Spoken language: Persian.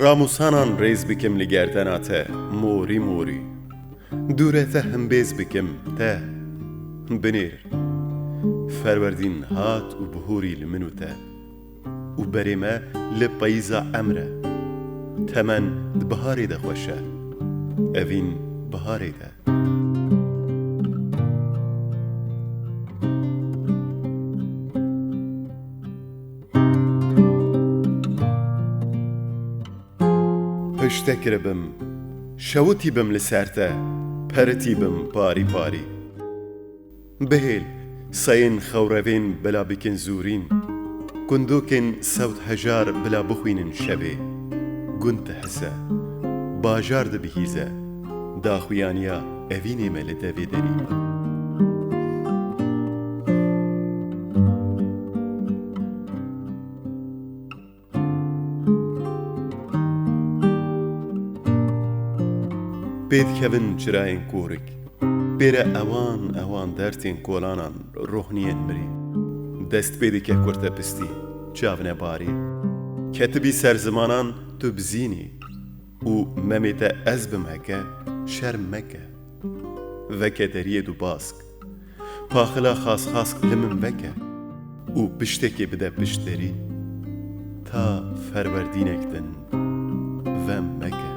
ڕاموسانان ڕێز بکەم لە گەردەناتە مۆری مۆری دوورێتە هەمبێز بکەم تە بنێر فەروەردین هات و بهۆری لە منوتە و بەرێمە لە پەیزە ئەمرە تەمەن بەهارێ دەخۆشە ئەڤین بەهارێدە پشتەکرە بم شەوتی بم لەسەرتە پەرەتی بم پاری پاری بهێل سەین خەوڕەڤێن بەلا بکەن زورین گوندۆکێن سەوت هەژار بلا بخوینن شەوێ گوندتە هەسە باژار دەبیهیزە داخویانیا ئەڤینێمە لە دەوێ دەری پێدکەون چرایên کۆرک بێرە ئەوان دەرتێن کۆلانان ڕۆحنیەن مری دەست پێ دکە کورتە پستی چاونە باری کەتبی سەرزمانان تو بزینی و مەمێتە ئەز بمەکە شەرم مەکە veke deriyê du bask paxila xas li min veke û piştekê bide piştderî ta ferwerdînek din vem meke